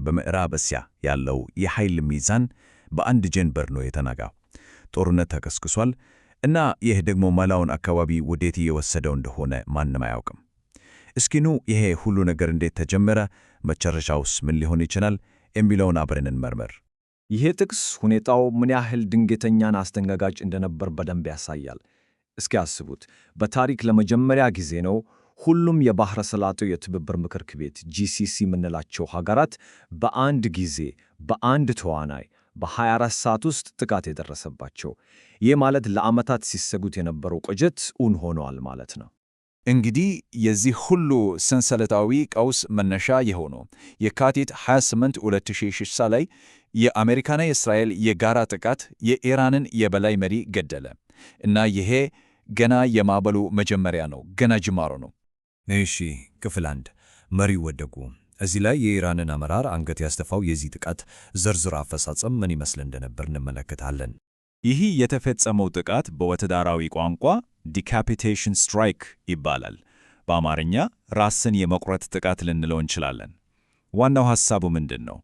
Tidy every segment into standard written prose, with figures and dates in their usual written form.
በምዕራብ እስያ ያለው የኃይል ሚዛን በአንድ ጀንበር ነው የተናጋው። ጦርነት ተቀስቅሷል እና ይህ ደግሞ መላውን አካባቢ ወዴት እየወሰደው እንደሆነ ማንም አያውቅም። እስኪኑ ይሄ ሁሉ ነገር እንዴት ተጀመረ፣ መጨረሻውስ ምን ሊሆን ይችላል የሚለውን አብረን እንመርምር። ይሄ ጥቅስ ሁኔታው ምን ያህል ድንገተኛና አስደንጋጭ እንደነበር በደንብ ያሳያል። እስኪ አስቡት፣ በታሪክ ለመጀመሪያ ጊዜ ነው ሁሉም የባሕረ ሰላጤው የትብብር ምክር ቤት GCC የምንላቸው ሀገራት በአንድ ጊዜ በአንድ ተዋናይ በ24 ሰዓት ውስጥ ጥቃት የደረሰባቸው። ይህ ማለት ለዓመታት ሲሰጉት የነበረው ቅዠት እውን ሆነዋል ማለት ነው። እንግዲህ የዚህ ሁሉ ሰንሰለታዊ ቀውስ መነሻ የሆነው የካቲት 28 2006 ላይ የአሜሪካና የእስራኤል የጋራ ጥቃት የኢራንን የበላይ መሪ ገደለ እና ይሄ ገና የማዕበሉ መጀመሪያ ነው፣ ገና ጅማሮ ነው። እሺ፣ ክፍል 1 መሪው ወደቁ። እዚህ ላይ የኢራንን አመራር አንገት ያስደፋው የዚህ ጥቃት ዝርዝር አፈጻጸም ምን ይመስል እንደነበር እንመለከታለን። ይህ የተፈጸመው ጥቃት በወታደራዊ ቋንቋ ዲካፒቴሽን ስትራይክ ይባላል። በአማርኛ ራስን የመቁረጥ ጥቃት ልንለው እንችላለን። ዋናው ሐሳቡ ምንድን ነው?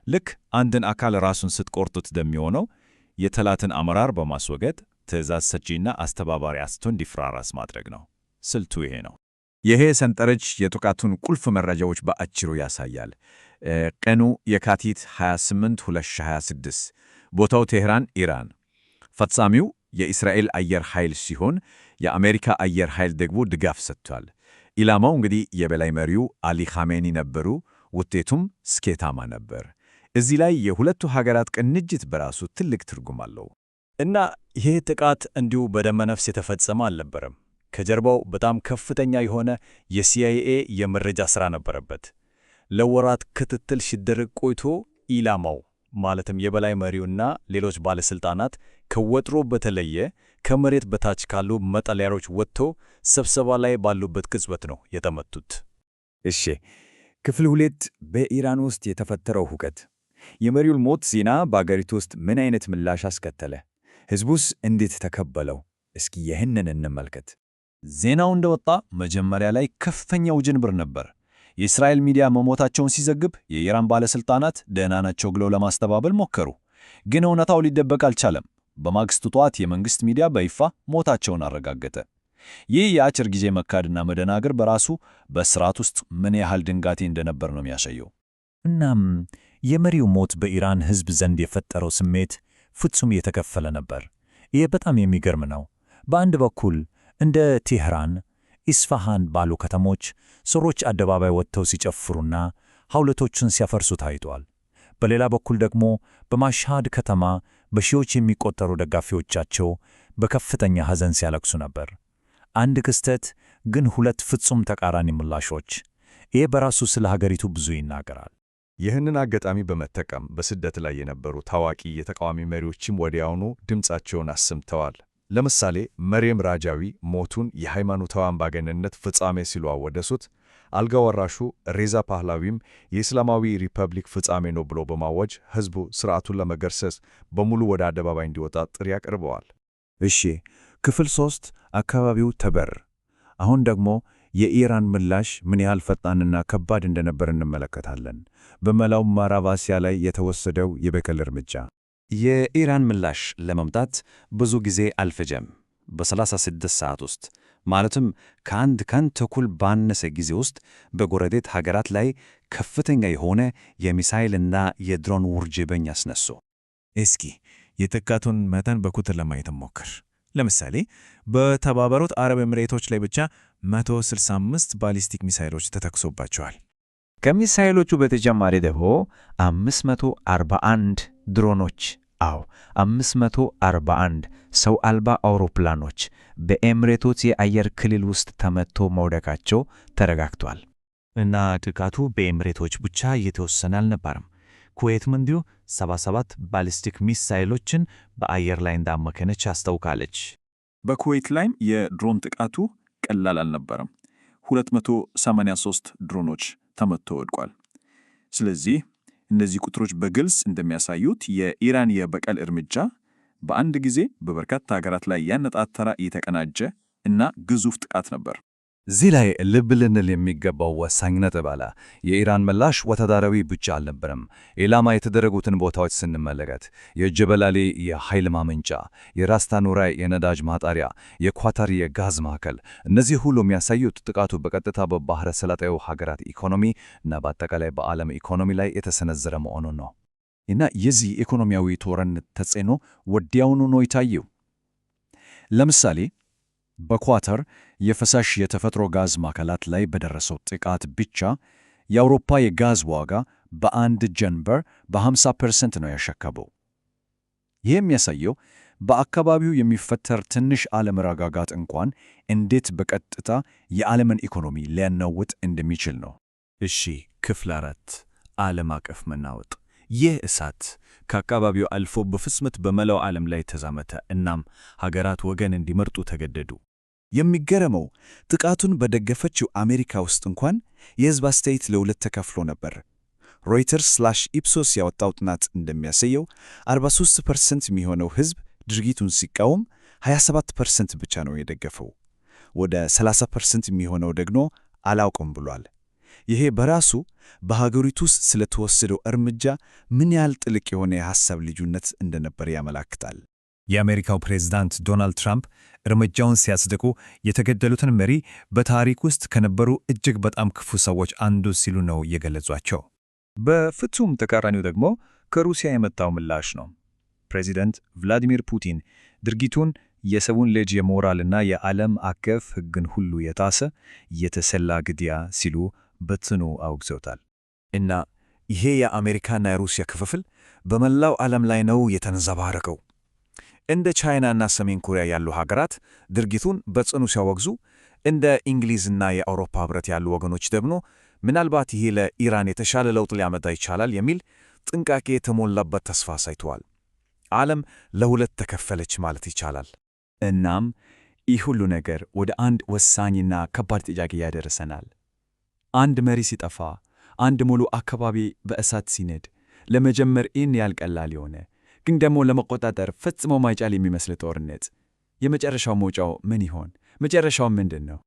ልክ አንድን አካል ራሱን ስትቆርጡት እንደሚሆነው የጠላትን አመራር በማስወገድ ትዕዛዝ ሰጪና አስተባባሪ አስቶ እንዲፈራረስ ማድረግ ነው። ስልቱ ይሄ ነው። ይሄ ሰንጠረዥ የጥቃቱን ቁልፍ መረጃዎች በአጭሩ ያሳያል። ቀኑ የካቲት 28 2026፣ ቦታው ቴህራን ኢራን፣ ፈጻሚው የእስራኤል አየር ኃይል ሲሆን የአሜሪካ አየር ኃይል ደግሞ ድጋፍ ሰጥቷል። ኢላማው እንግዲህ የበላይ መሪው አሊ ኻሜኒ ነበሩ። ውጤቱም ስኬታማ ነበር። እዚህ ላይ የሁለቱ ሀገራት ቅንጅት በራሱ ትልቅ ትርጉም አለው። እና ይሄ ጥቃት እንዲሁ በደመነፍስ የተፈጸመ አልነበረም። ከጀርባው በጣም ከፍተኛ የሆነ የሲአይኤ የመረጃ ሥራ ነበረበት። ለወራት ክትትል ሲደረግ ቆይቶ ኢላማው ማለትም የበላይ መሪውና ሌሎች ባለሥልጣናት ከወትሮ በተለየ ከመሬት በታች ካሉ መጠለያዎች ወጥቶ ስብሰባ ላይ ባሉበት ቅጽበት ነው የተመቱት። እሺ፣ ክፍል 2 በኢራን ውስጥ የተፈጠረው ሁከት። የመሪው ሞት ዜና በአገሪቱ ውስጥ ምን አይነት ምላሽ አስከተለ? ሕዝቡስ እንዴት ተቀበለው? እስኪ ይህንን እንመልከት። ዜናው እንደወጣ መጀመሪያ ላይ ከፍተኛ ውዥንብር ነበር። የእስራኤል ሚዲያ መሞታቸውን ሲዘግብ የኢራን ባለሥልጣናት ደህና ናቸው ብለው ለማስተባበል ሞከሩ። ግን እውነታው ሊደበቅ አልቻለም። በማግስቱ ጠዋት የመንግሥት ሚዲያ በይፋ ሞታቸውን አረጋገጠ። ይህ የአጭር ጊዜ መካድና መደናገር በራሱ በሥርዓት ውስጥ ምን ያህል ድንጋጤ እንደነበር ነው የሚያሳየው። እናም የመሪው ሞት በኢራን ሕዝብ ዘንድ የፈጠረው ስሜት ፍጹም የተከፈለ ነበር። ይህ በጣም የሚገርም ነው። በአንድ በኩል እንደ ቴህራን፣ ኢስፋሃን ባሉ ከተሞች ሰዎች አደባባይ ወጥተው ሲጨፍሩና ሐውልቶችን ሲያፈርሱ ታይቷል። በሌላ በኩል ደግሞ በማሽሃድ ከተማ በሺዎች የሚቆጠሩ ደጋፊዎቻቸው በከፍተኛ ሐዘን ሲያለቅሱ ነበር። አንድ ክስተት ግን ሁለት ፍጹም ተቃራኒ ምላሾች። ይህ በራሱ ስለ ሀገሪቱ ብዙ ይናገራል። ይህንን አጋጣሚ በመጠቀም በስደት ላይ የነበሩ ታዋቂ የተቃዋሚ መሪዎችም ወዲያውኑ ድምፃቸውን አሰምተዋል። ለምሳሌ መርየም ራጃዊ ሞቱን የሃይማኖታዊ አምባገነንነት ፍጻሜ ሲሉ አወደሱት። አልጋ ወራሹ ሬዛ ፓህላዊም የእስላማዊ ሪፐብሊክ ፍጻሜ ነው ብሎ በማወጅ ሕዝቡ ሥርዓቱን ለመገርሰስ በሙሉ ወደ አደባባይ እንዲወጣ ጥሪ አቅርበዋል። እሺ፣ ክፍል 3 አካባቢው ተበር። አሁን ደግሞ የኢራን ምላሽ ምን ያህል ፈጣንና ከባድ እንደነበር እንመለከታለን። በመላው ምዕራብ እስያ ላይ የተወሰደው የበቀል እርምጃ። የኢራን ምላሽ ለመምጣት ብዙ ጊዜ አልፈጀም። በ36 ሰዓት ውስጥ ማለትም ከአንድ ቀን ተኩል ባነሰ ጊዜ ውስጥ በጎረቤት ሀገራት ላይ ከፍተኛ የሆነ የሚሳይልና የድሮን ውርጅብኝ አስነሱ። እስኪ የጥቃቱን መጠን በቁጥር ለማየት ሞክር። ለምሳሌ በተባበሩት አረብ ኤሚሬቶች ላይ ብቻ 165 ባሊስቲክ ሚሳይሎች ተተኩሶባቸዋል። ከሚሳይሎቹ በተጨማሪ ደግሞ 541 ድሮኖች 541 ሰው አልባ አውሮፕላኖች በኤሚሬቶች የአየር ክልል ውስጥ ተመቶ መውደቃቸው ተረጋግጧል። እና ጥቃቱ በኤሚሬቶች ብቻ የተወሰነ አልነበረም። ኩዌትም እንዲሁ 77 ባሊስቲክ ሚሳይሎችን በአየር ላይ እንዳመከነች አስታውቃለች። በኩዌት ላይም የድሮን ጥቃቱ ቀላል አልነበረም። 283 ድሮኖች ተመቶ ወድቋል። ስለዚህ እነዚህ ቁጥሮች በግልጽ እንደሚያሳዩት የኢራን የበቀል እርምጃ በአንድ ጊዜ በበርካታ ሀገራት ላይ ያነጣጠረ የተቀናጀ እና ግዙፍ ጥቃት ነበር። እዚህ ላይ ልብ ልንል የሚገባው ወሳኝ ነጥብ አለ። የኢራን ምላሽ ወታደራዊ ብቻ አልነበረም። ኢላማ የተደረጉትን ቦታዎች ስንመለከት የጀበላሌ የኃይል ማመንጫ፣ የራስ ታኑራይ የነዳጅ ማጣሪያ፣ የኳታር የጋዝ ማዕከል፣ እነዚህ ሁሉ የሚያሳዩት ጥቃቱ በቀጥታ በባህረ ሰላጤው ሀገራት ኢኮኖሚ እና በአጠቃላይ በዓለም ኢኮኖሚ ላይ የተሰነዘረ መሆኑን ነው። እና የዚህ ኢኮኖሚያዊ ጦርነት ተጽዕኖ ወዲያውኑ ነው የታየው። ለምሳሌ በኳታር የፈሳሽ የተፈጥሮ ጋዝ ማዕከላት ላይ በደረሰው ጥቃት ብቻ የአውሮፓ የጋዝ ዋጋ በአንድ ጀንበር በ50% ነው ያሻቀበው። ይህ የሚያሳየው በአካባቢው የሚፈጠር ትንሽ አለመረጋጋት እንኳን እንዴት በቀጥታ የዓለምን ኢኮኖሚ ሊያናውጥ እንደሚችል ነው። እሺ፣ ክፍል 4 ዓለም አቀፍ መናወጥ። ይህ እሳት ከአካባቢው አልፎ በፍጥነት በመላው ዓለም ላይ ተዛመተ። እናም ሀገራት ወገን እንዲመርጡ ተገደዱ። የሚገርመው ጥቃቱን በደገፈችው አሜሪካ ውስጥ እንኳን የሕዝብ አስተያየት ለሁለት ተከፍሎ ነበር። ሮይተርስ/ኢፕሶስ ያወጣው ጥናት እንደሚያሳየው 43% የሚሆነው ሕዝብ ድርጊቱን ሲቃወም 27% ብቻ ነው የደገፈው። ወደ 30% የሚሆነው ደግሞ አላውቅም ብሏል። ይሄ በራሱ በሀገሪቱ ውስጥ ስለተወሰደው እርምጃ ምን ያህል ጥልቅ የሆነ የሐሳብ ልዩነት እንደነበር ያመላክታል። የአሜሪካው ፕሬዝዳንት ዶናልድ ትራምፕ እርምጃውን ሲያጽድቁ የተገደሉትን መሪ በታሪክ ውስጥ ከነበሩ እጅግ በጣም ክፉ ሰዎች አንዱ ሲሉ ነው የገለጿቸው። በፍጹም ተቃራኒው ደግሞ ከሩሲያ የመጣው ምላሽ ነው። ፕሬዚደንት ቭላዲሚር ፑቲን ድርጊቱን የሰውን ልጅ የሞራልና የዓለም አቀፍ ሕግን ሁሉ የጣሰ የተሰላ ግድያ ሲሉ በጽኑ አውግዘውታል። እና ይሄ የአሜሪካና የሩሲያ ክፍፍል በመላው ዓለም ላይ ነው የተንጸባረቀው። እንደ ቻይናና ሰሜን ኮሪያ ያሉ ሀገራት ድርጊቱን በጽኑ ሲያወግዙ፣ እንደ እንግሊዝና የአውሮፓ ሕብረት ያሉ ወገኖች ደግሞ ምናልባት ይሄ ለኢራን የተሻለ ለውጥ ሊያመጣ ይችላል የሚል ጥንቃቄ የተሞላበት ተስፋ አሳይተዋል። ዓለም ለሁለት ተከፈለች ማለት ይቻላል። እናም ይህ ሁሉ ነገር ወደ አንድ ወሳኝና ከባድ ጥያቄ ያደርሰናል። አንድ መሪ ሲጠፋ፣ አንድ ሙሉ አካባቢ በእሳት ሲነድ ለመጀመር ይህን ያህል ቀላል የሆነ ግን ደግሞ ለመቆጣጠር ፈጽሞ ማይቻል የሚመስል ጦርነት የመጨረሻው መውጫው ምን ይሆን? መጨረሻው ምንድን ነው?